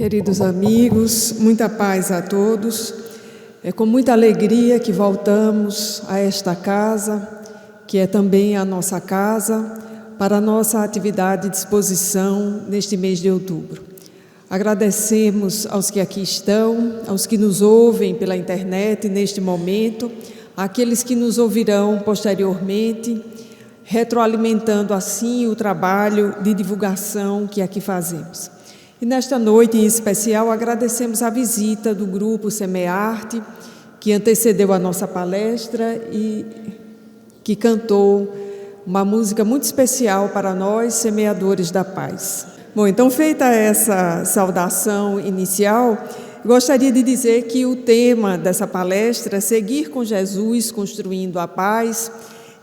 Queridos amigos, muita paz a todos. É com muita alegria que voltamos a esta casa, que é também a nossa casa, para a nossa atividade de exposição neste mês de outubro. Agradecemos aos que aqui estão, aos que nos ouvem pela internet neste momento, àqueles que nos ouvirão posteriormente, retroalimentando assim o trabalho de divulgação que aqui fazemos. E nesta noite em especial agradecemos a visita do grupo Semearte, que antecedeu a nossa palestra e que cantou uma música muito especial para nós, semeadores da paz. Bom, então feita essa saudação inicial, gostaria de dizer que o tema dessa palestra, Seguir com Jesus, Construindo a Paz,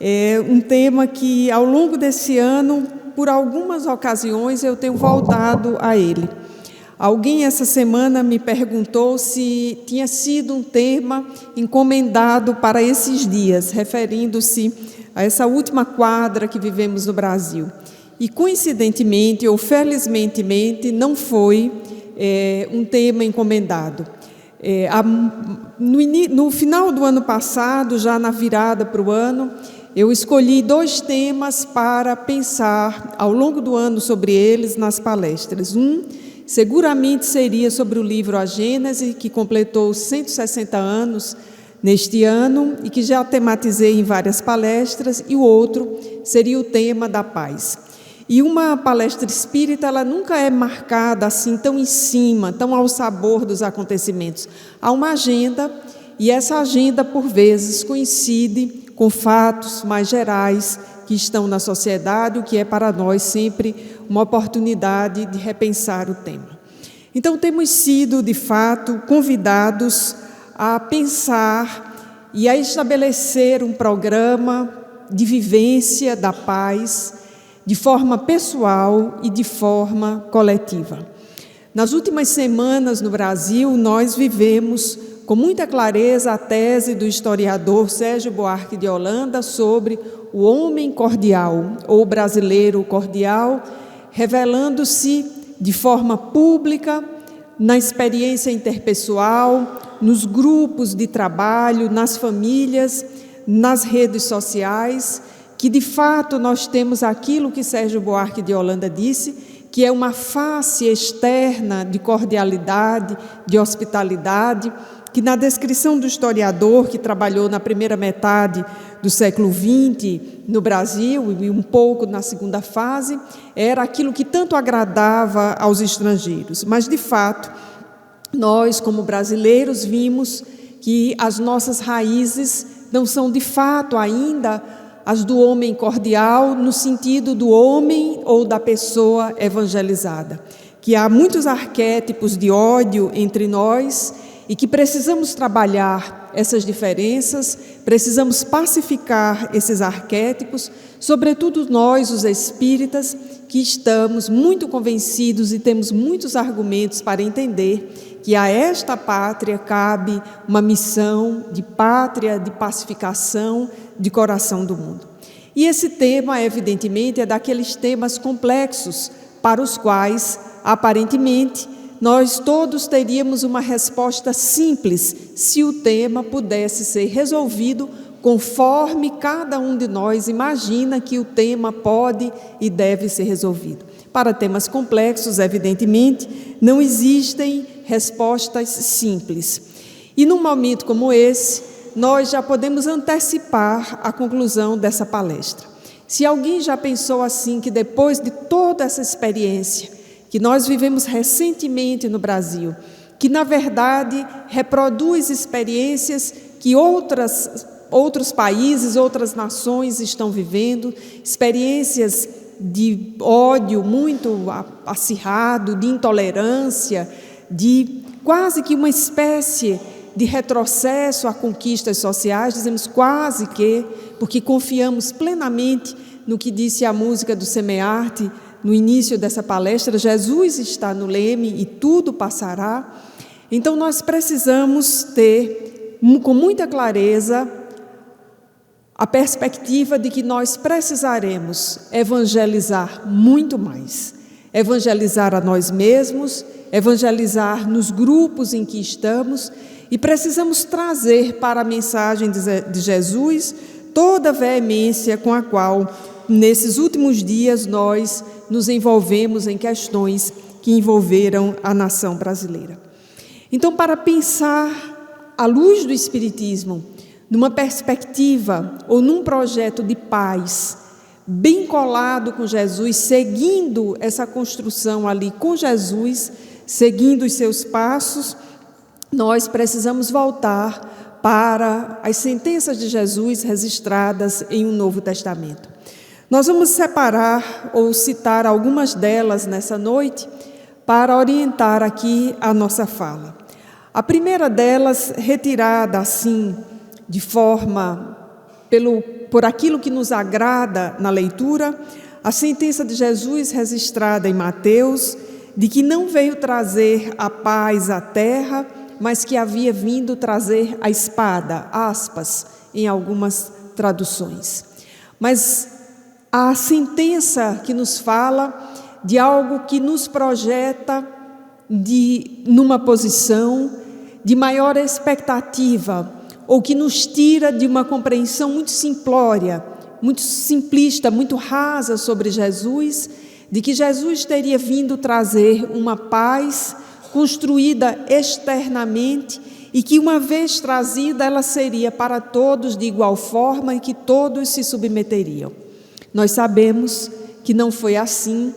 é um tema que ao longo desse ano, por algumas ocasiões, eu tenho voltado a ele. Alguém essa semana me perguntou se tinha sido um tema encomendado para esses dias, referindo-se a essa última quadra que vivemos no Brasil. E coincidentemente ou felizmente não foi um tema encomendado. No final do ano passado, já na virada para o ano, eu escolhi 2 temas para pensar ao longo do ano sobre eles nas palestras. Seguramente seria sobre o livro A Gênese, que completou 160 anos neste ano e que já tematizei em várias palestras, e o outro seria o tema da paz. E uma palestra espírita, ela nunca é marcada assim tão em cima, tão ao sabor dos acontecimentos. Há uma agenda, e essa agenda, por vezes, coincide com fatos mais gerais que estão na sociedade, o que é para nós sempre uma oportunidade de repensar o tema. Então, temos sido, de fato, convidados a pensar e a estabelecer um programa de vivência da paz, de forma pessoal e de forma coletiva. Nas últimas semanas no Brasil, nós vivemos com muita clareza a tese do historiador Sérgio Buarque de Holanda sobre o homem cordial, ou brasileiro cordial, revelando-se de forma pública na experiência interpessoal, nos grupos de trabalho, nas famílias, nas redes sociais, que de fato nós temos aquilo que Sérgio Buarque de Holanda disse, que é uma face externa de cordialidade, de hospitalidade, que na descrição do historiador que trabalhou na primeira metade do século XX no Brasil e um pouco na segunda fase, era aquilo que tanto agradava aos estrangeiros. Mas, de fato, nós, como brasileiros, vimos que as nossas raízes não são, de fato, ainda as do homem cordial, no sentido do homem ou da pessoa evangelizada. Que há muitos arquétipos de ódio entre nós e que precisamos trabalhar essas diferenças, precisamos pacificar esses arquétipos, sobretudo nós, os espíritas, que estamos muito convencidos e temos muitos argumentos para entender que a esta pátria cabe uma missão de pátria, de pacificação, de coração do mundo. E esse tema, evidentemente, é daqueles temas complexos para os quais, aparentemente, nós todos teríamos uma resposta simples se o tema pudesse ser resolvido conforme cada um de nós imagina que o tema pode e deve ser resolvido. Para temas complexos, evidentemente, não existem respostas simples. E num momento como esse, nós já podemos antecipar a conclusão dessa palestra. Se alguém já pensou assim, que depois de toda essa experiência que nós vivemos recentemente no Brasil, que na verdade reproduz experiências que outros países, outras nações estão vivendo, experiências de ódio muito acirrado, de intolerância, de quase que uma espécie de retrocesso a conquistas sociais, dizemos quase que, porque confiamos plenamente no que disse a música do Semearte no início dessa palestra, Jesus está no leme e tudo passará. Então nós precisamos ter com muita clareza a perspectiva de que nós precisaremos evangelizar muito mais. evangelizar a nós mesmos, evangelizar nos grupos em que estamos, e precisamos trazer para a mensagem de Jesus toda a veemência com a qual, nesses últimos dias, nós nos envolvemos em questões que envolveram a nação brasileira. Então, para pensar à luz do Espiritismo, numa perspectiva ou num projeto de paz, bem colado com Jesus, seguindo essa construção ali com Jesus, seguindo os seus passos, nós precisamos voltar para as sentenças de Jesus registradas em um Novo Testamento. Nós vamos separar ou citar algumas delas nessa noite para orientar aqui a nossa fala. A primeira delas, retirada assim, de forma, por aquilo que nos agrada na leitura, a sentença de Jesus registrada em Mateus, de que não veio trazer a paz à terra, mas que havia vindo trazer a espada, aspas, em algumas traduções. Mas a sentença que nos fala de algo que nos projeta numa posição de maior expectativa, ou que nos tira de uma compreensão muito simplória, muito simplista, muito rasa sobre Jesus, de que Jesus teria vindo trazer uma paz construída externamente e que, uma vez trazida, ela seria para todos de igual forma e que todos se submeteriam. Nós sabemos que não foi assim,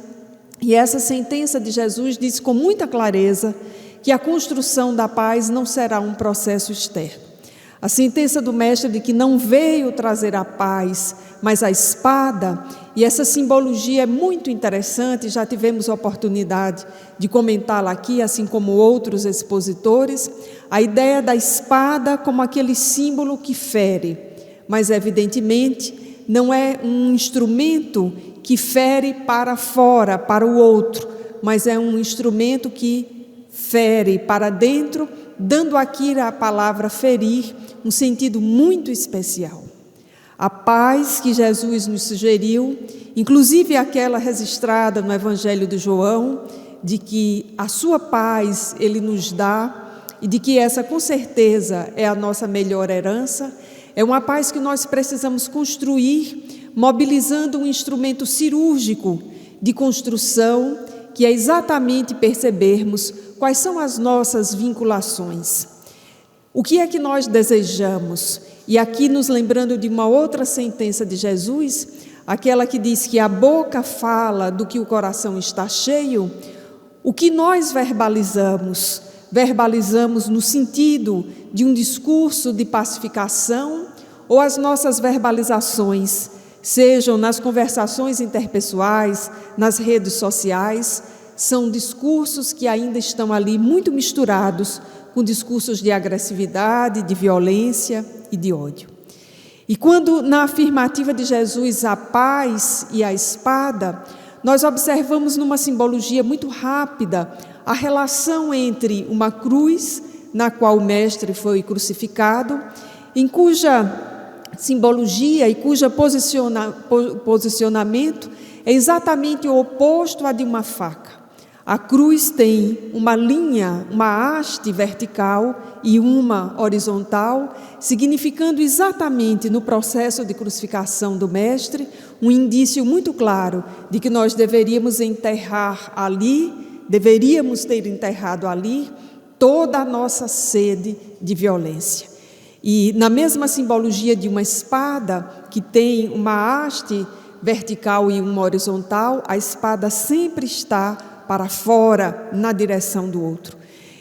e essa sentença de Jesus diz com muita clareza que a construção da paz não será um processo externo. A sentença do Mestre de que não veio trazer a paz, mas a espada, e essa simbologia é muito interessante, já tivemos a oportunidade de comentá-la aqui, assim como outros expositores, a ideia da espada como aquele símbolo que fere, mas evidentemente não é um instrumento que fere para fora, para o outro, mas é um instrumento que fere para dentro, dando aqui a palavra ferir um sentido muito especial. A paz que Jesus nos sugeriu, inclusive aquela registrada no Evangelho de João, de que a sua paz Ele nos dá e de que essa com certeza é a nossa melhor herança, é uma paz que nós precisamos construir, mobilizando um instrumento cirúrgico de construção, que é exatamente percebermos quais são as nossas vinculações. O que é que nós desejamos? E aqui nos lembrando de uma outra sentença de Jesus, aquela que diz que a boca fala do que o coração está cheio, o que nós verbalizamos? Verbalizamos no sentido de um discurso de pacificação ou as nossas verbalizações, sejam nas conversações interpessoais, nas redes sociais, são discursos que ainda estão ali muito misturados com discursos de agressividade, de violência e de ódio. E quando na afirmativa de Jesus a paz e a espada, nós observamos numa simbologia muito rápida a relação entre uma cruz, na qual o Mestre foi crucificado, em cuja simbologia e cujo posicionamento é exatamente o oposto à de uma faca. A cruz tem uma linha, uma haste vertical e uma horizontal, significando exatamente no processo de crucificação do Mestre um indício muito claro de que nós deveríamos ter enterrado ali toda a nossa sede de violência. E na mesma simbologia de uma espada, que tem uma haste vertical e uma horizontal, a espada sempre está para fora, na direção do outro.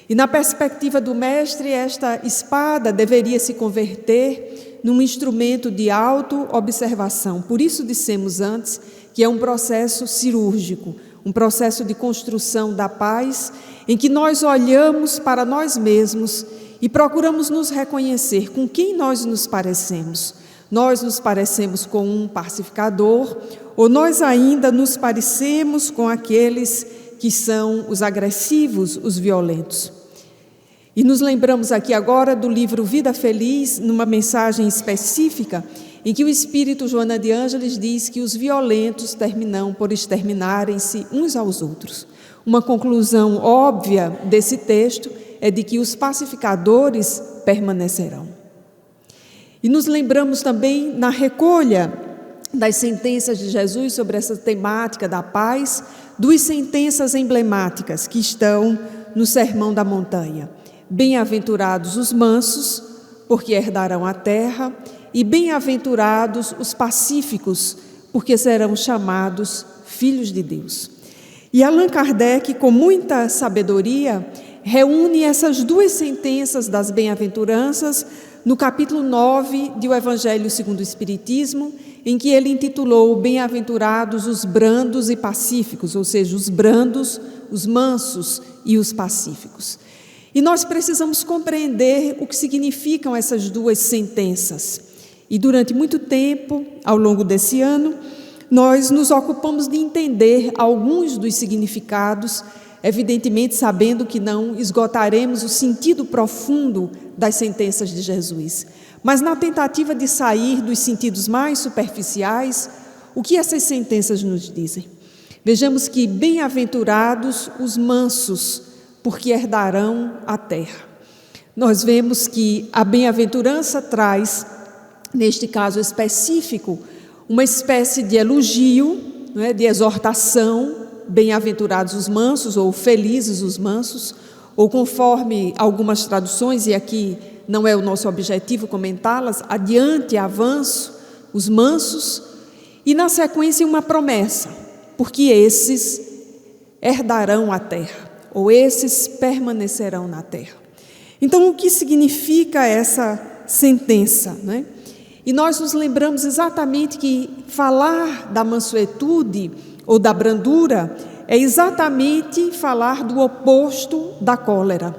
E na perspectiva do Mestre, esta espada deveria se converter num instrumento de auto-observação. Por isso dissemos antes que é um processo cirúrgico, um processo de construção da paz, em que nós olhamos para nós mesmos e procuramos nos reconhecer com quem nós nos parecemos. Nós nos parecemos com um pacificador, ou nós ainda nos parecemos com aqueles que são os agressivos, os violentos. E nos lembramos aqui agora do livro Vida Feliz, numa mensagem específica, em que o Espírito Joana de Ângeles diz que os violentos terminam por exterminarem-se uns aos outros. Uma conclusão óbvia desse texto é de que os pacificadores permanecerão. E nos lembramos também na recolha das sentenças de Jesus sobre essa temática da paz, duas sentenças emblemáticas que estão no Sermão da Montanha. Bem-aventurados os mansos, porque herdarão a terra, e bem-aventurados os pacíficos, porque serão chamados filhos de Deus. E Allan Kardec, com muita sabedoria, reúne essas duas sentenças das bem-aventuranças no capítulo 9 do Evangelho segundo o Espiritismo, em que ele intitulou Bem-aventurados os brandos e pacíficos, ou seja, os brandos, os mansos e os pacíficos. E nós precisamos compreender o que significam essas duas sentenças. E durante muito tempo, ao longo desse ano, nós nos ocupamos de entender alguns dos significados, evidentemente sabendo que não esgotaremos o sentido profundo das sentenças de Jesus. Mas na tentativa de sair dos sentidos mais superficiais, o que essas sentenças nos dizem? Vejamos que bem-aventurados os mansos, porque herdarão a terra. Nós vemos que a bem-aventurança traz, neste caso específico, uma espécie de elogio, de exortação, bem-aventurados os mansos, ou felizes os mansos, ou conforme algumas traduções, e aqui não é o nosso objetivo comentá-las, adiante, avanço, os mansos, e na sequência uma promessa, porque esses herdarão a terra, ou esses permanecerão na terra. Então, o que significa essa sentença, né? E nós nos lembramos exatamente que falar da mansuetude ou da brandura é exatamente falar do oposto da cólera.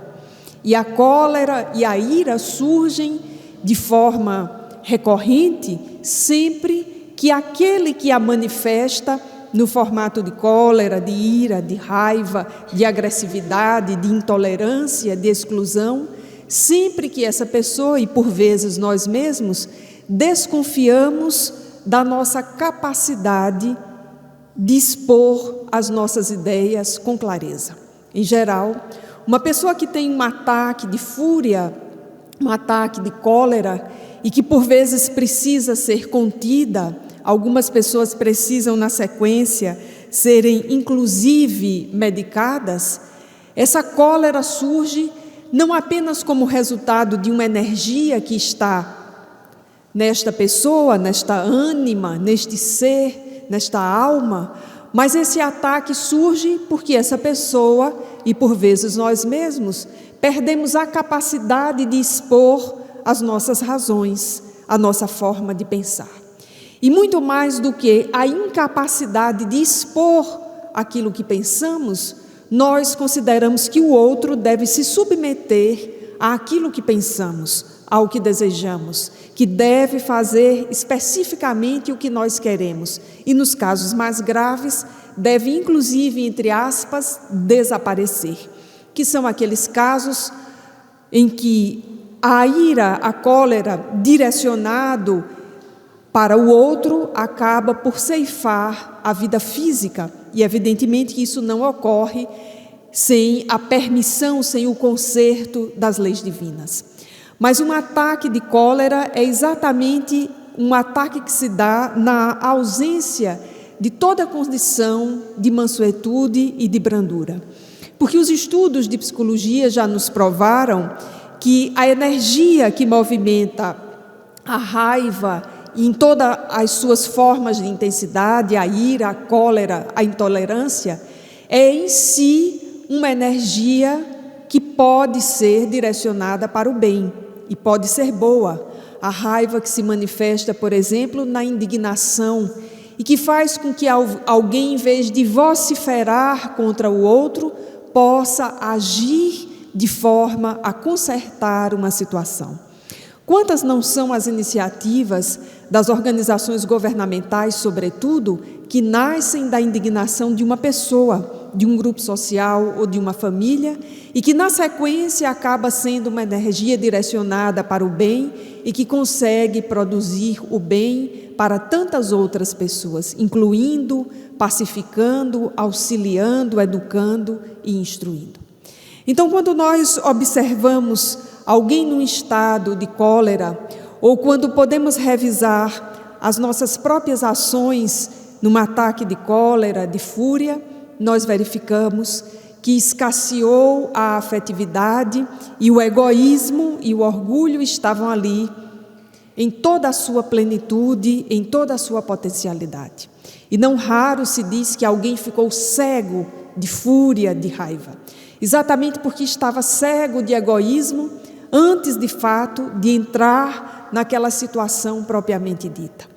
E a cólera e a ira surgem de forma recorrente sempre que aquele que a manifesta no formato de cólera, de ira, de raiva, de agressividade, de intolerância, de exclusão, sempre que essa pessoa, e por vezes nós mesmos, desconfiamos da nossa capacidade de expor as nossas ideias com clareza. Em geral, uma pessoa que tem um ataque de fúria, um ataque de cólera, e que por vezes precisa ser contida, algumas pessoas precisam na sequência serem inclusive medicadas, essa cólera surge não apenas como resultado de uma energia que está nesta pessoa, nesta ânima, neste ser, nesta alma, mas esse ataque surge porque essa pessoa, e por vezes nós mesmos, perdemos a capacidade de expor as nossas razões, a nossa forma de pensar. E muito mais do que a incapacidade de expor aquilo que pensamos, nós consideramos que o outro deve se submeter àquilo que pensamos, ao que desejamos, que deve fazer especificamente o que nós queremos. E nos casos mais graves, deve inclusive, entre aspas, desaparecer. Que são aqueles casos em que a ira, a cólera, direcionado para o outro, acaba por ceifar a vida física. E evidentemente que isso não ocorre sem a permissão, sem o conserto das leis divinas. Mas um ataque de cólera é exatamente um ataque que se dá na ausência de toda condição de mansuetude e de brandura. Porque os estudos de psicologia já nos provaram que a energia que movimenta a raiva em todas as suas formas de intensidade, a ira, a cólera, a intolerância, é em si uma energia que pode ser direcionada para o bem e pode ser boa. A raiva que se manifesta, por exemplo, na indignação e que faz com que alguém, em vez de vociferar contra o outro, possa agir de forma a consertar uma situação. Quantas não são as iniciativas das organizações governamentais, sobretudo, que nascem da indignação de uma pessoa, de um grupo social ou de uma família e que na sequência acaba sendo uma energia direcionada para o bem e que consegue produzir o bem para tantas outras pessoas, incluindo, pacificando, auxiliando, educando e instruindo. Então, quando nós observamos alguém num estado de cólera, ou quando podemos revisar as nossas próprias ações num ataque de cólera, de fúria, nós verificamos que escasseou a afetividade e o egoísmo e o orgulho estavam ali em toda a sua plenitude, em toda a sua potencialidade. E não raro se diz que alguém ficou cego de fúria, de raiva, exatamente porque estava cego de egoísmo antes, de fato, de entrar naquela situação propriamente dita.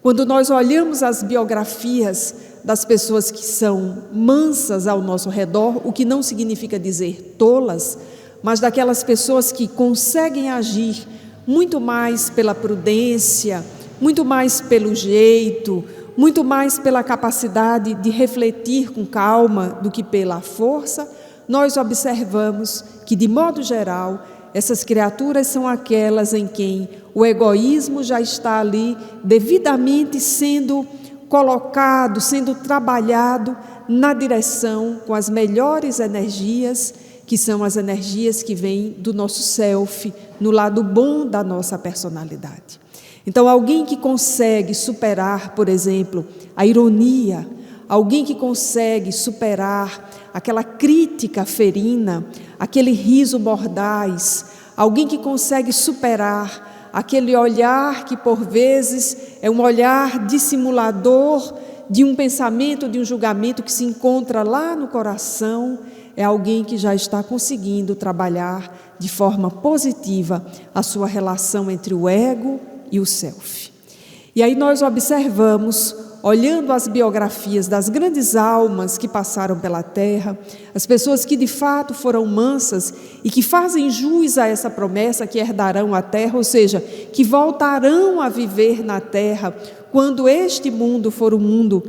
Quando nós olhamos as biografias das pessoas que são mansas ao nosso redor, o que não significa dizer tolas, mas daquelas pessoas que conseguem agir muito mais pela prudência, muito mais pelo jeito, muito mais pela capacidade de refletir com calma do que pela força, nós observamos que, de modo geral, essas criaturas são aquelas em quem o egoísmo já está ali devidamente sendo colocado, sendo trabalhado na direção com as melhores energias, que são as energias que vêm do nosso self, no lado bom da nossa personalidade. Então, alguém que consegue superar, por exemplo, a ironia, alguém que consegue superar aquela crítica ferina, aquele riso mordaz, alguém que consegue superar aquele olhar que por vezes é um olhar dissimulador de um pensamento, de um julgamento que se encontra lá no coração, é alguém que já está conseguindo trabalhar de forma positiva a sua relação entre o ego e o self. E aí nós observamos, olhando as biografias das grandes almas que passaram pela Terra, as pessoas que de fato foram mansas e que fazem jus a essa promessa que herdarão a Terra, ou seja, que voltarão a viver na Terra quando este mundo for um mundo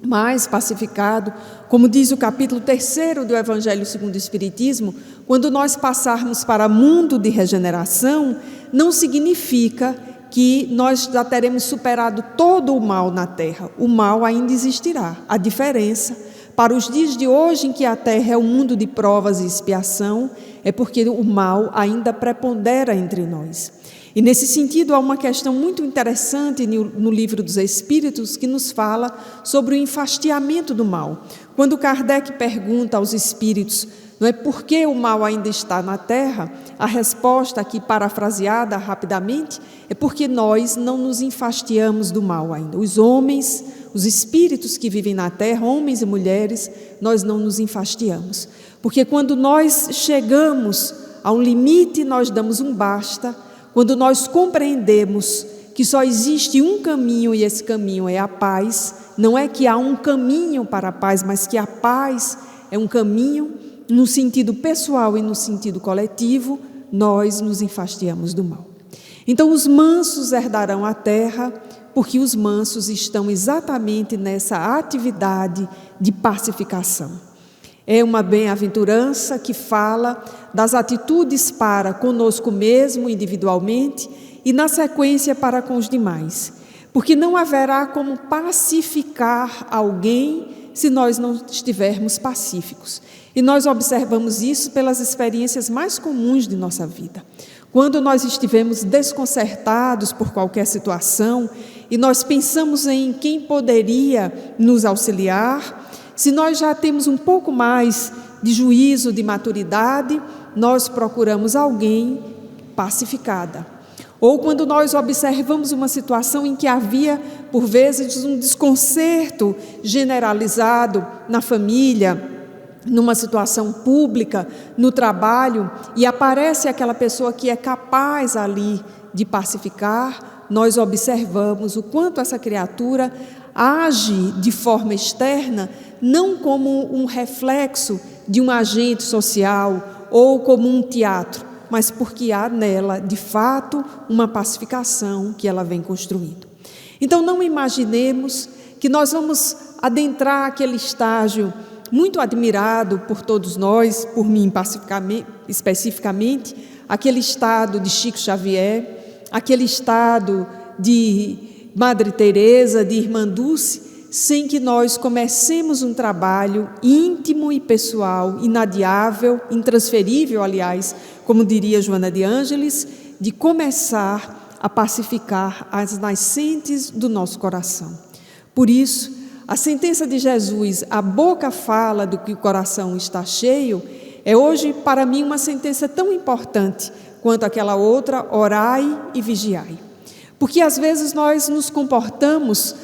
mais pacificado, como diz o capítulo 3º do Evangelho segundo o Espiritismo, quando nós passarmos para mundo de regeneração, não significa que nós já teremos superado todo o mal na Terra. O mal ainda existirá. A diferença, para os dias de hoje em que a Terra é um mundo de provas e expiação, é porque o mal ainda prepondera entre nós. E nesse sentido há uma questão muito interessante no Livro dos Espíritos que nos fala sobre o enfastiamento do mal. Quando Kardec pergunta aos espíritos, não é por que o mal ainda está na Terra, a resposta aqui parafraseada rapidamente é porque nós não nos enfastiamos do mal ainda. Os homens, os espíritos que vivem na Terra, homens e mulheres, nós não nos enfastiamos. Porque quando nós chegamos a um limite, nós damos um basta. Quando nós compreendemos que só existe um caminho e esse caminho é a paz, não é que há um caminho para a paz, mas que a paz é um caminho no sentido pessoal e no sentido coletivo, nós nos enfastiamos do mal. Então, os mansos herdarão a terra, porque os mansos estão exatamente nessa atividade de pacificação. É uma bem-aventurança que fala das atitudes para conosco mesmo, individualmente, e na sequência para com os demais. Porque não haverá como pacificar alguém se nós não estivermos pacíficos. E nós observamos isso pelas experiências mais comuns de nossa vida. Quando nós estivemos desconcertados por qualquer situação e nós pensamos em quem poderia nos auxiliar, se nós já temos um pouco mais de juízo, de maturidade, nós procuramos alguém pacificada. Ou quando nós observamos uma situação em que havia, por vezes, um desconcerto generalizado na família, numa situação pública, no trabalho, e aparece aquela pessoa que é capaz ali de pacificar, nós observamos o quanto essa criatura age de forma externa, não como um reflexo de um agente social ou como um teatro, mas porque há nela, de fato, uma pacificação que ela vem construindo. Então, não imaginemos que nós vamos adentrar aquele estágio muito admirado por todos nós, por mim especificamente, aquele estado de Chico Xavier, aquele estado de Madre Teresa, de Irmã Dulce, sem que nós comecemos um trabalho íntimo e pessoal, inadiável, intransferível, aliás, como diria Joana de Ângeles, de começar a pacificar as nascentes do nosso coração. Por isso, a sentença de Jesus, a boca fala do que o coração está cheio, é hoje para mim uma sentença tão importante quanto aquela outra, orai e vigiai. Porque às vezes nós nos comportamos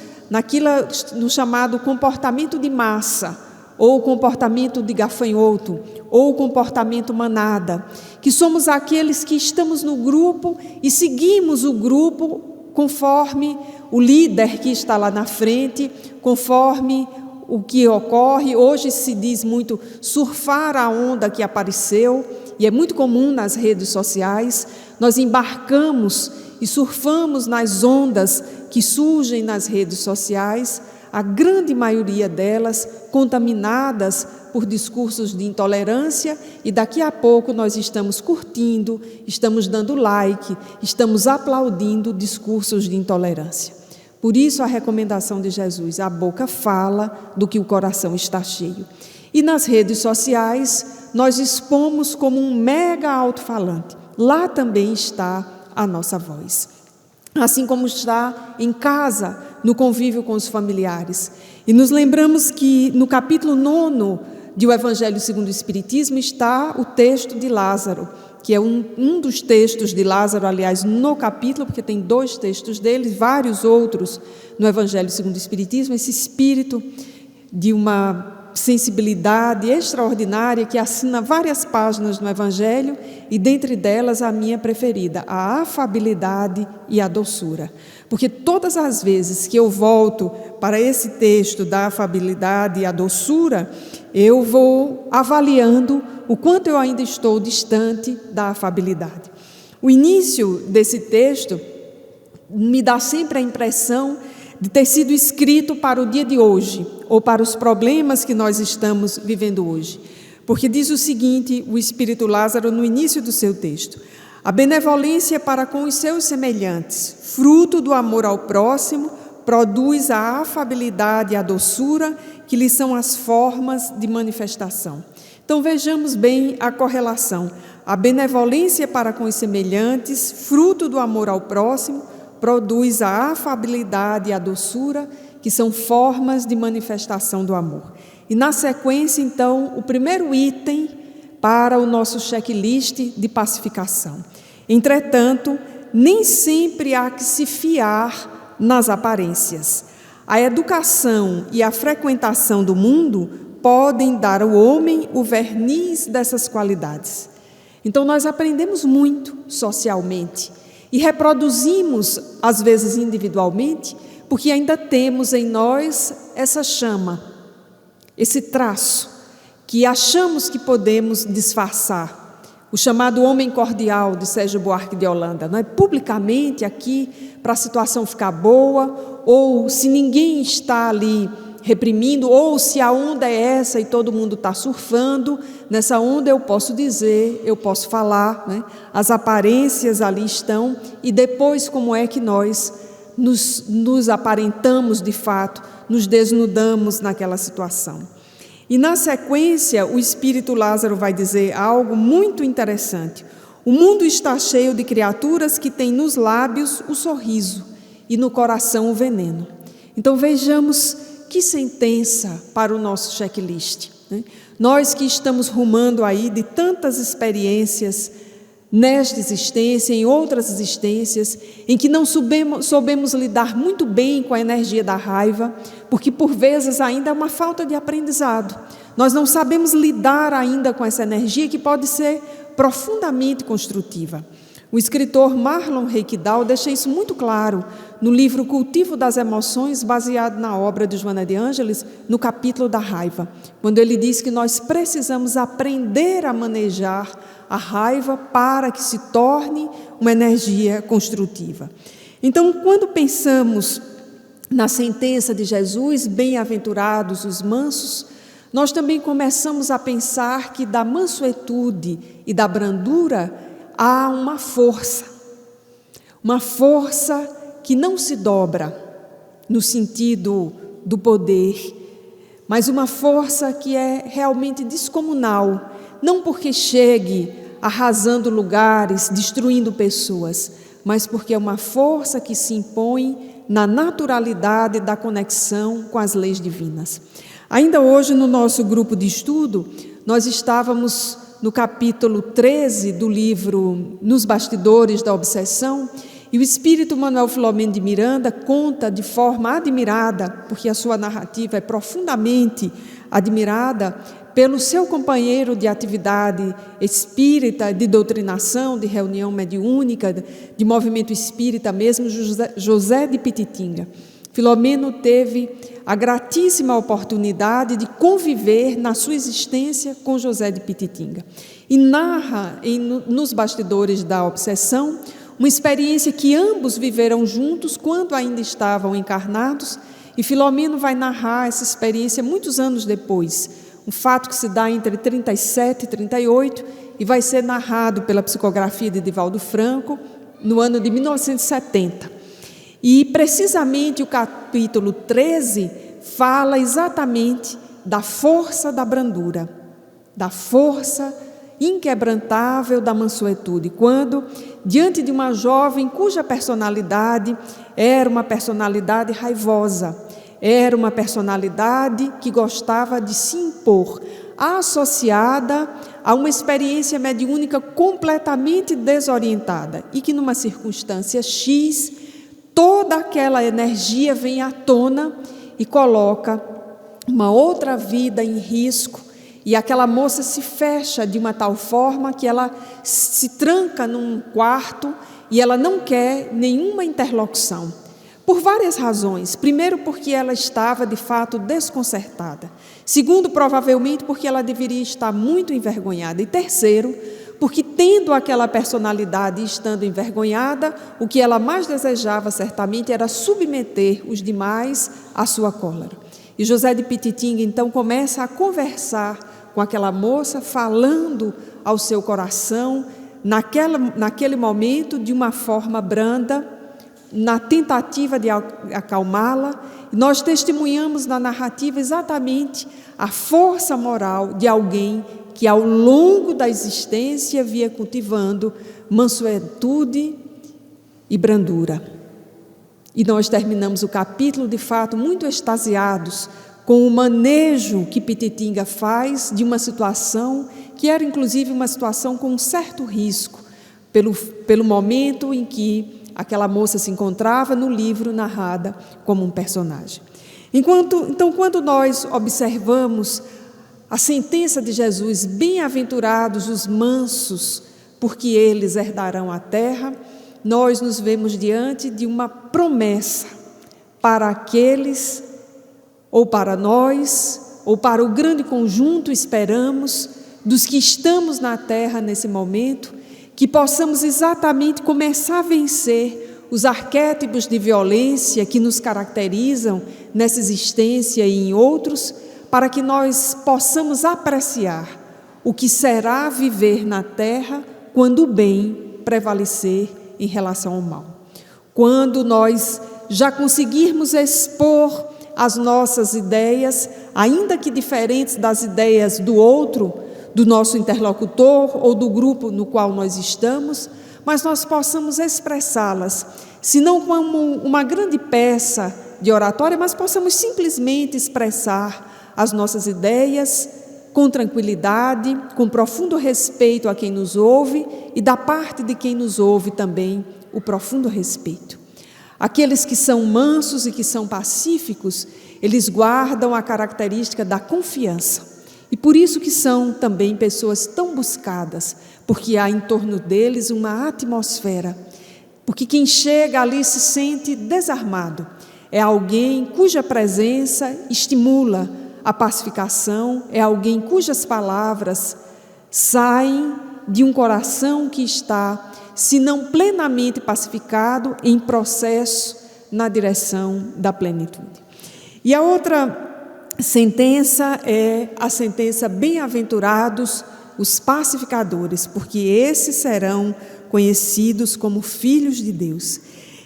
no chamado comportamento de massa, ou comportamento de gafanhoto, ou comportamento manada, que somos aqueles que estamos no grupo e seguimos o grupo conforme o líder que está lá na frente, conforme o que ocorre. Hoje se diz muito surfar a onda que apareceu, e é muito comum nas redes sociais, nós embarcamos e surfamos nas ondas que surgem nas redes sociais, a grande maioria delas contaminadas por discursos de intolerância, e daqui a pouco nós estamos curtindo, estamos dando like, estamos aplaudindo discursos de intolerância. Por isso a recomendação de Jesus, a boca fala do que o coração está cheio. E nas redes sociais nós expomos como um mega alto-falante. Lá também está a nossa voz. Assim como está em casa, no convívio com os familiares. E nos lembramos que no capítulo 9 de O Evangelho segundo o Espiritismo está o texto de Lázaro, que é um dos textos de Lázaro, aliás, no capítulo, porque tem 2 textos dele, vários outros no Evangelho segundo o Espiritismo, esse espírito de uma sensibilidade extraordinária que assina várias páginas no Evangelho, e dentre delas a minha preferida, a afabilidade e a doçura. Porque todas as vezes que eu volto para esse texto da afabilidade e a doçura, eu vou avaliando o quanto eu ainda estou distante da afabilidade. O início desse texto me dá sempre a impressão de ter sido escrito para o dia de hoje, ou para os problemas que nós estamos vivendo hoje. Porque diz o seguinte, o Espírito Lázaro, no início do seu texto: a benevolência para com os seus semelhantes, fruto do amor ao próximo, produz a afabilidade e a doçura, que lhes são as formas de manifestação. Então vejamos bem a correlação. A benevolência para com os semelhantes, fruto do amor ao próximo, produz a afabilidade e a doçura, que são formas de manifestação do amor. E na sequência, então, o primeiro item para o nosso checklist de pacificação. Entretanto, nem sempre há que se fiar nas aparências. A educação e a frequentação do mundo podem dar ao homem o verniz dessas qualidades. Então, nós aprendemos muito socialmente e reproduzimos, às vezes individualmente, porque ainda temos em nós essa chama, esse traço, que achamos que podemos disfarçar. O chamado homem cordial de Sérgio Buarque de Holanda, não é? Publicamente aqui, para a situação ficar boa, ou se ninguém está ali reprimindo, ou se a onda é essa e todo mundo está surfando, nessa onda eu posso dizer, eu posso falar, né? As aparências ali estão, e depois como é que nós nos aparentamos de fato, nos desnudamos naquela situação. E na sequência, o Espírito Lázaro vai dizer algo muito interessante. O mundo está cheio de criaturas que têm nos lábios o sorriso e no coração o veneno. Então vejamos que sentença para o nosso checklist, né? Nós que estamos rumando aí de tantas experiências nesta existência, em outras existências, em que não soubemos lidar muito bem com a energia da raiva, porque por vezes ainda é uma falta de aprendizado. Nós não sabemos lidar ainda com essa energia que pode ser profundamente construtiva. O escritor Marlon Reikdal deixa isso muito claro no livro Cultivo das Emoções, baseado na obra de Joana de Ângeles, no capítulo da raiva, quando ele diz que nós precisamos aprender a manejar a raiva para que se torne uma energia construtiva. Então, quando pensamos na sentença de Jesus, bem-aventurados os mansos, nós também começamos a pensar que da mansuetude e da brandura há uma força que não se dobra no sentido do poder, mas uma força que é realmente descomunal, não porque chegue arrasando lugares, destruindo pessoas, mas porque é uma força que se impõe na naturalidade da conexão com as leis divinas. Ainda hoje, no nosso grupo de estudo, nós estávamos no capítulo 13 do livro Nos Bastidores da Obsessão, e o espírito Manuel Filomeno de Miranda conta de forma admirada, porque a sua narrativa é profundamente admirada, pelo seu companheiro de atividade espírita, de doutrinação, de reunião mediúnica, de movimento espírita mesmo, José de Pititinga. Filomeno teve a gratíssima oportunidade de conviver na sua existência com José de Pititinga. E narra nos Bastidores da Obsessão uma experiência que ambos viveram juntos quando ainda estavam encarnados, e Filomeno vai narrar essa experiência muitos anos depois, um fato que se dá entre 37 e 38, e vai ser narrado pela psicografia de Divaldo Franco no ano de 1970. E precisamente o capítulo 13 fala exatamente da força da brandura, da força inquebrantável da mansuetude, quando, diante de uma jovem cuja personalidade era uma personalidade raivosa, era uma personalidade que gostava de se impor, associada a uma experiência mediúnica completamente desorientada, e que numa circunstância X, toda aquela energia vem à tona e coloca uma outra vida em risco, e aquela moça se fecha de uma tal forma que ela se tranca num quarto e ela não quer nenhuma interlocução. Por várias razões. Primeiro, porque ela estava, de fato, desconcertada. Segundo, provavelmente, porque ela deveria estar muito envergonhada. E terceiro, porque, tendo aquela personalidade e estando envergonhada, o que ela mais desejava, certamente, era submeter os demais à sua cólera. E José de Pititinga, então, começa a conversar com aquela moça, falando ao seu coração, naquele momento, de uma forma branda, na tentativa de acalmá-la. Nós testemunhamos na narrativa exatamente a força moral de alguém que ao longo da existência via cultivando mansuetude e brandura. E nós terminamos o capítulo, de fato, muito extasiados com o manejo que Pititinga faz de uma situação que era inclusive uma situação com um certo risco, pelo momento em que aquela moça se encontrava no livro narrada como um personagem. Então, quando nós observamos a sentença de Jesus, bem-aventurados os mansos, porque eles herdarão a terra, nós nos vemos diante de uma promessa para aqueles, ou para nós, ou para o grande conjunto, esperamos, dos que estamos na terra nesse momento, que possamos exatamente começar a vencer os arquétipos de violência que nos caracterizam nessa existência e em outros, para que nós possamos apreciar o que será viver na terra quando o bem prevalecer em relação ao mal. Quando nós já conseguirmos expor as nossas ideias, ainda que diferentes das ideias do outro, do nosso interlocutor ou do grupo no qual nós estamos, mas nós possamos expressá-las, se não como uma grande peça de oratória, mas possamos simplesmente expressar as nossas ideias com tranquilidade, com profundo respeito a quem nos ouve e da parte de quem nos ouve também o profundo respeito. Aqueles que são mansos e que são pacíficos, eles guardam a característica da confiança. E por isso que são também pessoas tão buscadas, porque há em torno deles uma atmosfera. Porque quem chega ali se sente desarmado. É alguém cuja presença estimula a pacificação, é alguém cujas palavras saem de um coração que está, se não plenamente pacificado, em processo na direção da plenitude. E a outra sentença é a sentença: bem-aventurados os pacificadores, porque esses serão conhecidos como filhos de Deus.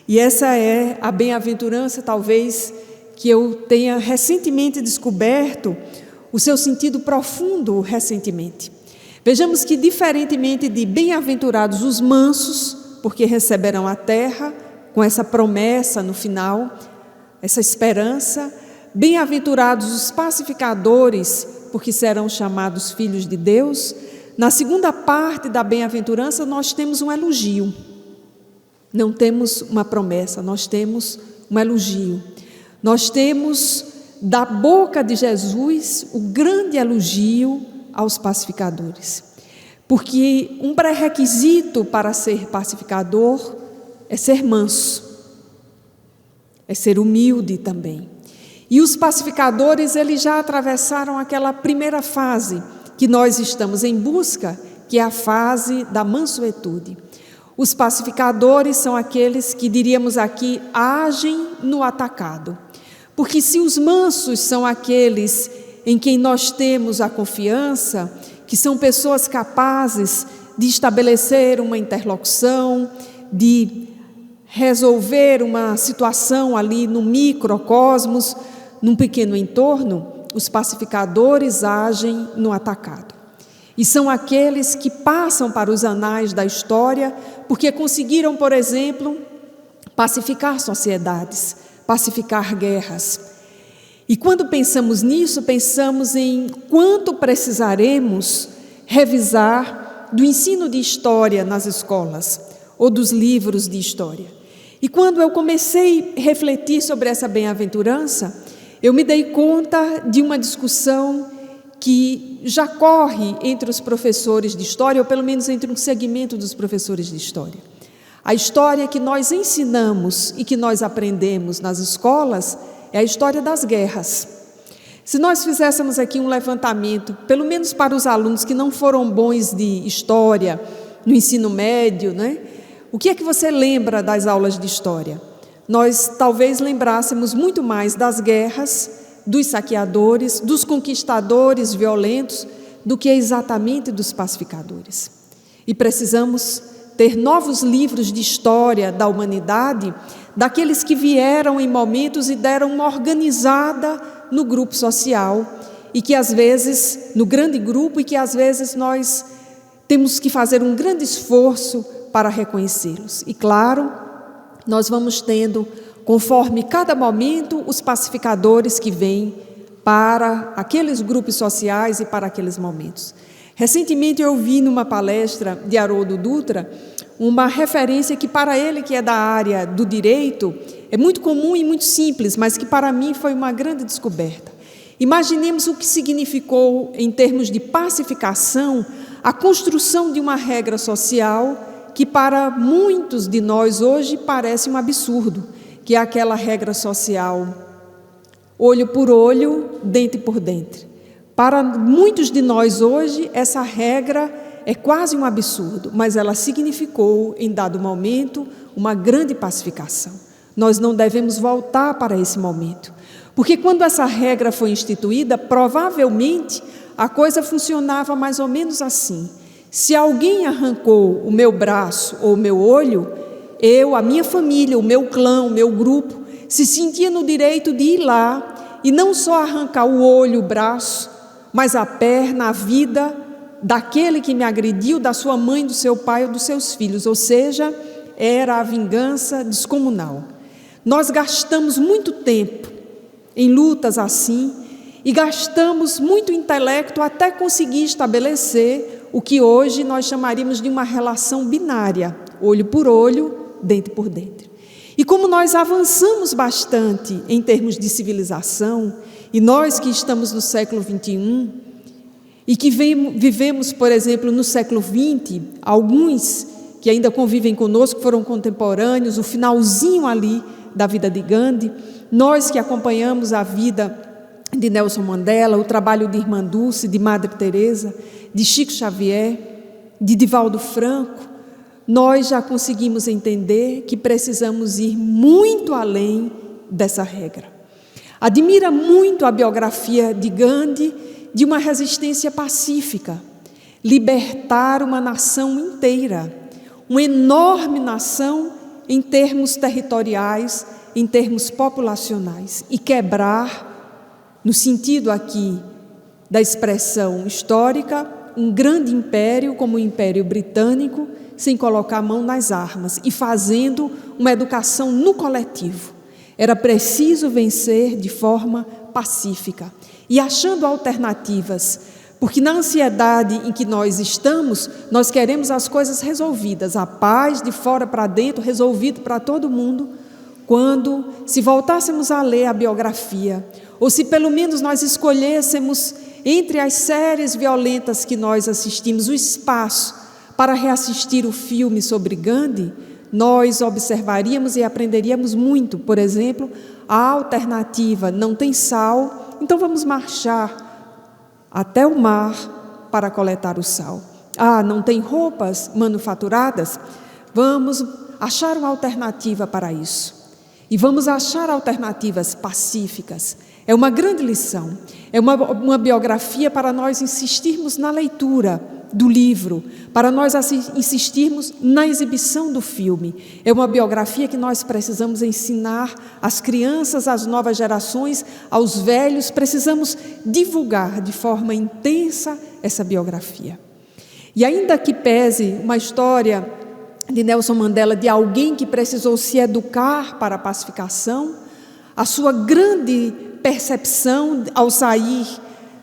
E essa é a bem-aventurança, talvez, que eu tenha recentemente descoberto o seu sentido profundo recentemente. Vejamos que, diferentemente de bem-aventurados os mansos, porque receberão a terra, com essa promessa no final, essa esperança, bem-aventurados os pacificadores, porque serão chamados filhos de Deus. Na segunda parte da bem-aventurança, nós temos um elogio. Não temos uma promessa, nós temos um elogio. Nós temos da boca de Jesus o grande elogio aos pacificadores. Porque um pré-requisito para ser pacificador é ser manso, é ser humilde também. E os pacificadores, eles já atravessaram aquela primeira fase que nós estamos em busca, que é a fase da mansuetude. Os pacificadores são aqueles que, diríamos aqui, agem no atacado. Porque se os mansos são aqueles em quem nós temos a confiança, que são pessoas capazes de estabelecer uma interlocução, de resolver uma situação ali no microcosmos, num pequeno entorno, os pacificadores agem no atacado. E são aqueles que passam para os anais da história porque conseguiram, por exemplo, pacificar sociedades, pacificar guerras. E quando pensamos nisso, pensamos em quanto precisaremos revisar do ensino de história nas escolas ou dos livros de história. E quando eu comecei a refletir sobre essa bem-aventurança, eu me dei conta de uma discussão que já corre entre os professores de história, ou pelo menos entre um segmento dos professores de história. A história que nós ensinamos e que nós aprendemos nas escolas é a história das guerras. Se nós fizéssemos aqui um levantamento, pelo menos para os alunos que não foram bons de história no ensino médio, né? O que é que você lembra das aulas de história? Nós talvez lembrássemos muito mais das guerras, dos saqueadores, dos conquistadores violentos, do que exatamente dos pacificadores. E precisamos ter novos livros de história da humanidade, daqueles que vieram em momentos e deram uma organizada no grupo social, e que às vezes, no grande grupo, e que às vezes nós temos que fazer um grande esforço para reconhecê-los. E claro, nós vamos tendo, conforme cada momento, os pacificadores que vêm para aqueles grupos sociais e para aqueles momentos. Recentemente eu vi numa palestra de Haroldo Dutra uma referência que para ele, que é da área do direito, é muito comum e muito simples, mas que para mim foi uma grande descoberta. Imaginemos o que significou, em termos de pacificação, a construção de uma regra social que para muitos de nós hoje parece um absurdo, que é aquela regra social, olho por olho, dente por dente. Para muitos de nós hoje, essa regra é quase um absurdo, mas ela significou, em dado momento, uma grande pacificação. Nós não devemos voltar para esse momento, porque quando essa regra foi instituída, provavelmente a coisa funcionava mais ou menos assim. Se alguém arrancou o meu braço ou o meu olho, eu, a minha família, o meu clã, o meu grupo, se sentia no direito de ir lá e não só arrancar o olho, o braço, mas a perna, a vida daquele que me agrediu, da sua mãe, do seu pai ou dos seus filhos. Ou seja, era a vingança descomunal. Nós gastamos muito tempo em lutas assim e gastamos muito intelecto até conseguir estabelecer o que hoje nós chamaríamos de uma relação binária, olho por olho, dente por dente. E como nós avançamos bastante em termos de civilização, e nós que estamos no século XXI, e que vivemos, por exemplo, no século XX, alguns que ainda convivem conosco foram contemporâneos, o finalzinho ali da vida de Gandhi, nós que acompanhamos a vida de Nelson Mandela, o trabalho de Irmã Dulce, de Madre Teresa, de Chico Xavier, de Divaldo Franco, nós já conseguimos entender que precisamos ir muito além dessa regra. Admira muito a biografia de Gandhi, de uma resistência pacífica, libertar uma nação inteira, uma enorme nação em termos territoriais, em termos populacionais, e quebrar, no sentido aqui da expressão histórica, um grande império como o Império Britânico, sem colocar a mão nas armas e fazendo uma educação no coletivo. Era preciso vencer de forma pacífica e achando alternativas, porque na ansiedade em que nós estamos, nós queremos as coisas resolvidas, a paz de fora para dentro, resolvido para todo mundo, quando, se voltássemos a ler a biografia, ou se pelo menos nós escolhêssemos entre as séries violentas que nós assistimos, o espaço para reassistir o filme sobre Gandhi, nós observaríamos e aprenderíamos muito. Por exemplo, a alternativa: não tem sal, então vamos marchar até o mar para coletar o sal. Não tem roupas manufaturadas, vamos achar uma alternativa para isso. E vamos achar alternativas pacíficas. É uma grande lição, é uma biografia para nós insistirmos na leitura do livro, para nós insistirmos na exibição do filme. É uma biografia que nós precisamos ensinar às crianças, às novas gerações, aos velhos, precisamos divulgar de forma intensa essa biografia. E ainda que pese uma história de Nelson Mandela, de alguém que precisou se educar para a pacificação, a sua grande percepção ao sair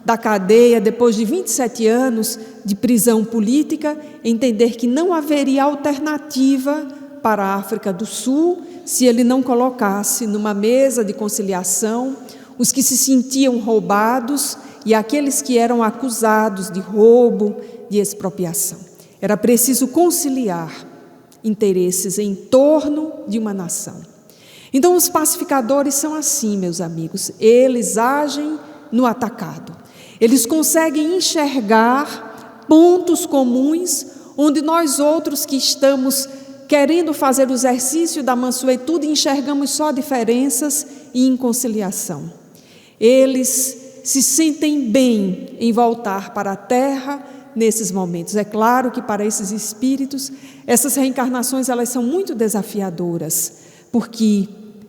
da cadeia, depois de 27 anos de prisão política, entender que não haveria alternativa para a África do Sul se ele não colocasse numa mesa de conciliação os que se sentiam roubados e aqueles que eram acusados de roubo, de expropriação. Era preciso conciliar interesses em torno de uma nação. Então, os pacificadores são assim, meus amigos, eles agem no atacado. Eles conseguem enxergar pontos comuns onde nós outros que estamos querendo fazer o exercício da mansuetude enxergamos só diferenças e inconciliação. Eles se sentem bem em voltar para a terra nesses momentos. É claro que para esses espíritos, essas reencarnações elas são muito desafiadoras, porque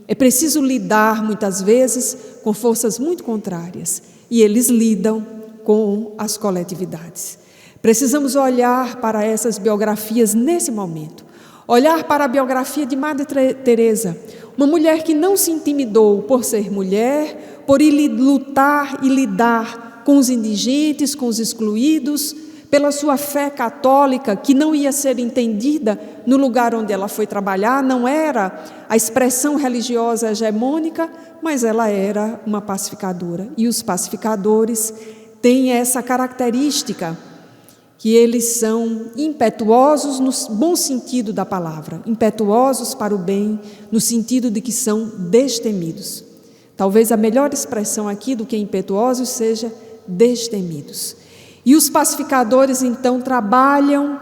é preciso lidar muitas vezes com forças muito contrárias, e eles lidam com as coletividades. Precisamos olhar para essas biografias nesse momento, olhar para a biografia de Madre Teresa, uma mulher que não se intimidou por ser mulher, por ir lutar e lidar com os indigentes, com os excluídos, pela sua fé católica, que não ia ser entendida no lugar onde ela foi trabalhar, não era a expressão religiosa hegemônica, mas ela era uma pacificadora. E os pacificadores têm essa característica, que eles são impetuosos no bom sentido da palavra, impetuosos para o bem, no sentido de que são destemidos. Talvez a melhor expressão aqui do que impetuosos seja destemidos. E os pacificadores, então, trabalham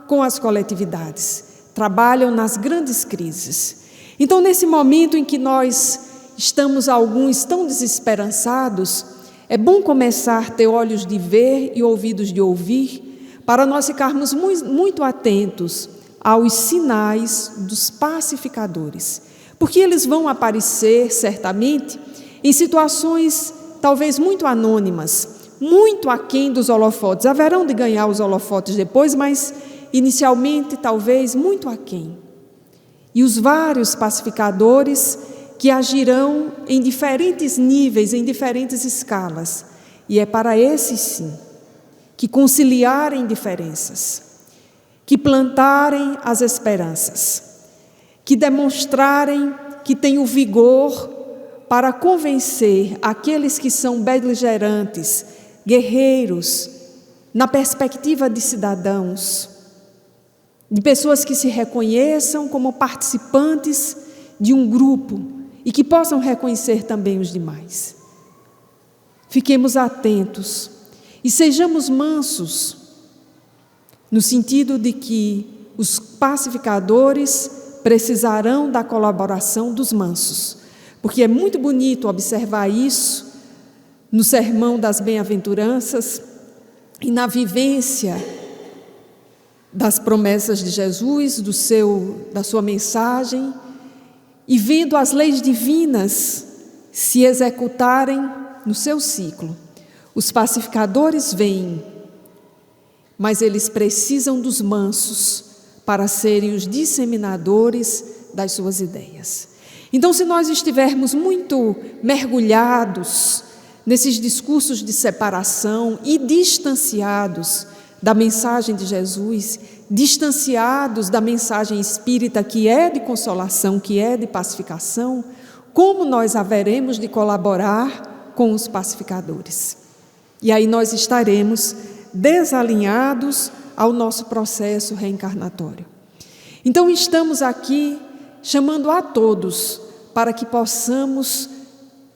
com as coletividades, trabalham nas grandes crises. Então, nesse momento em que nós estamos, alguns tão desesperançados, é bom começar a ter olhos de ver e ouvidos de ouvir, para nós ficarmos muito atentos aos sinais dos pacificadores, porque eles vão aparecer, certamente, em situações talvez muito anônimas, muito aquém dos holofotes. Haverão de ganhar os holofotes depois, mas inicialmente talvez muito aquém. E os vários pacificadores que agirão em diferentes níveis, em diferentes escalas. E é para esses sim, que conciliarem diferenças, que plantarem as esperanças, que demonstrarem que têm o vigor para convencer aqueles que são beligerantes, guerreiros, na perspectiva de cidadãos, de pessoas que se reconheçam como participantes de um grupo e que possam reconhecer também os demais. Fiquemos atentos e sejamos mansos, no sentido de que os pacificadores precisarão da colaboração dos mansos, porque é muito bonito observar isso no Sermão das Bem-aventuranças e na vivência das promessas de Jesus, da sua mensagem, e vendo as leis divinas se executarem no seu ciclo. Os pacificadores vêm, mas eles precisam dos mansos para serem os disseminadores das suas ideias. Então, se nós estivermos muito mergulhados nesses discursos de separação e distanciados da mensagem de Jesus, distanciados da mensagem espírita, que é de consolação, que é de pacificação, como nós haveremos de colaborar com os pacificadores? E aí nós estaremos desalinhados ao nosso processo reencarnatório. Então, estamos aqui chamando a todos para que possamos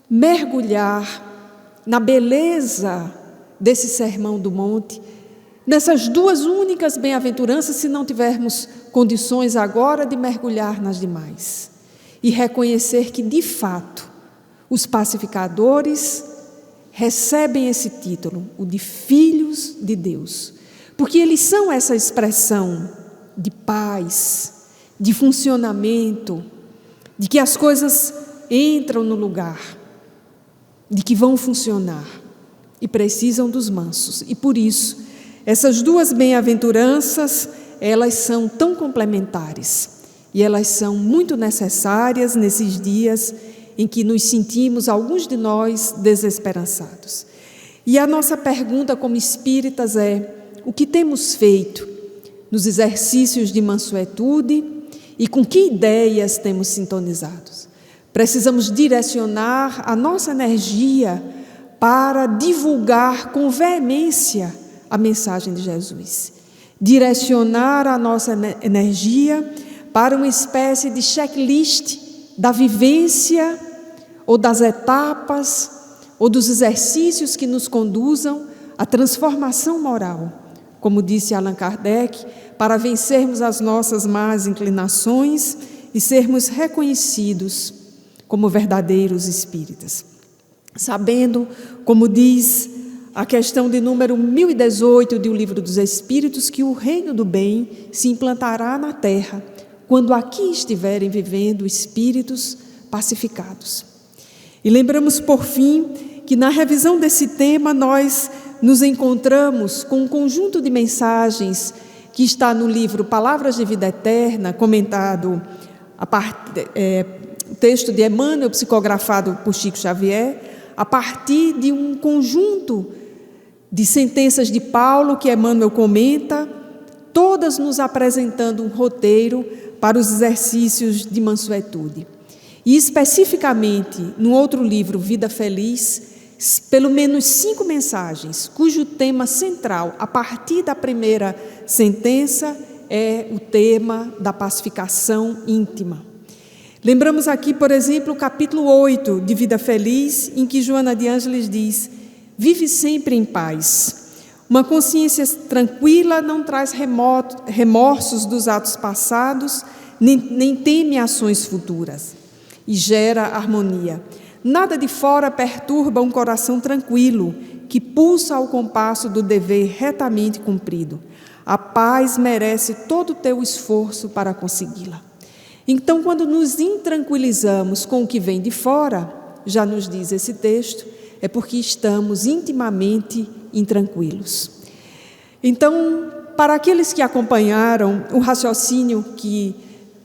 mergulhar na beleza desse Sermão do Monte, nessas duas únicas bem-aventuranças, se não tivermos condições agora de mergulhar nas demais, e reconhecer que, de fato, os pacificadores recebem esse título, o de filhos de Deus, porque eles são essa expressão de paz, de funcionamento, de que as coisas entram no lugar, de que vão funcionar, e precisam dos mansos. E por isso, essas duas bem-aventuranças, elas são tão complementares, e elas são muito necessárias nesses dias em que nos sentimos, alguns de nós, desesperançados. E a nossa pergunta como espíritas é: o que temos feito nos exercícios de mansuetude e com que ideias temos sintonizados? Precisamos direcionar a nossa energia para divulgar com veemência a mensagem de Jesus. Direcionar a nossa energia para uma espécie de checklist da vivência ou das etapas ou dos exercícios que nos conduzam à transformação moral, como disse Allan Kardec, para vencermos as nossas más inclinações e sermos reconhecidos como verdadeiros espíritas. Sabendo, como diz a questão de número 1018 do Livro dos Espíritos, que o reino do bem se implantará na terra, quando aqui estiverem vivendo espíritos pacificados. E lembramos, por fim, que na revisão desse tema nós nos encontramos com um conjunto de mensagens que está no livro Palavras de Vida Eterna, comentado texto de Emmanuel, psicografado por Chico Xavier, a partir de um conjunto de sentenças de Paulo que Emmanuel comenta, todas nos apresentando um roteiro para os exercícios de mansuetude. E especificamente, no outro livro, Vida Feliz, pelo menos 5 mensagens, cujo tema central, a partir da primeira sentença, é o tema da pacificação íntima. Lembramos aqui, por exemplo, o capítulo 8 de Vida Feliz, em que Joana de Ângeles diz: vive sempre em paz. Uma consciência tranquila não traz remorsos dos atos passados, nem teme ações futuras, e gera harmonia. Nada de fora perturba um coração tranquilo, que pulsa ao compasso do dever retamente cumprido. A paz merece todo o teu esforço para consegui-la. Então, quando nos intranquilizamos com o que vem de fora, já nos diz esse texto, é porque estamos intimamente intranquilos. Então, para aqueles que acompanharam o raciocínio que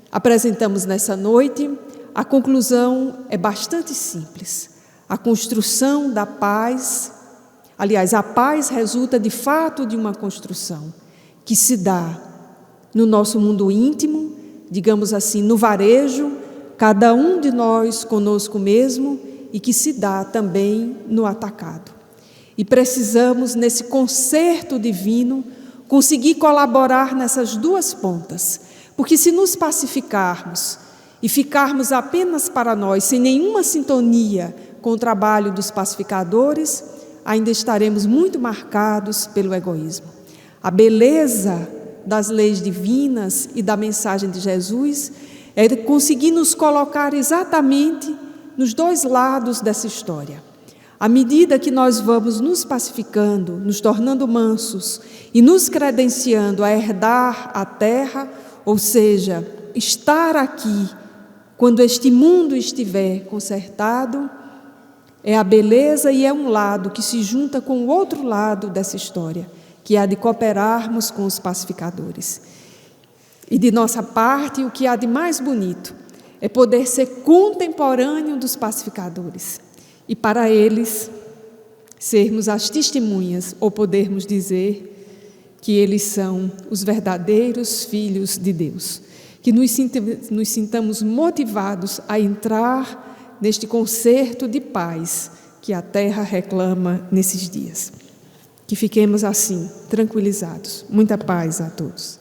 apresentamos nessa noite, a conclusão é bastante simples. A construção da paz, aliás, a paz resulta de fato de uma construção que se dá no nosso mundo íntimo, digamos assim, no varejo, cada um de nós conosco mesmo, e que se dá também no atacado. E precisamos, nesse concerto divino, conseguir colaborar nessas duas pontas, porque se nos pacificarmos e ficarmos apenas para nós, sem nenhuma sintonia com o trabalho dos pacificadores, ainda estaremos muito marcados pelo egoísmo. A beleza das leis divinas e da mensagem de Jesus é conseguir nos colocar exatamente nos dois lados dessa história. À medida que nós vamos nos pacificando, nos tornando mansos e nos credenciando a herdar a terra, ou seja, estar aqui quando este mundo estiver consertado, é a beleza e é um lado que se junta com o outro lado dessa história, que é a de cooperarmos com os pacificadores. E de nossa parte, o que há de mais bonito é poder ser contemporâneo dos pacificadores e para eles sermos as testemunhas, ou podermos dizer que eles são os verdadeiros filhos de Deus. Que nos sintamos motivados a entrar neste concerto de paz que a terra reclama nesses dias. Que fiquemos assim, tranquilizados. Muita paz a todos.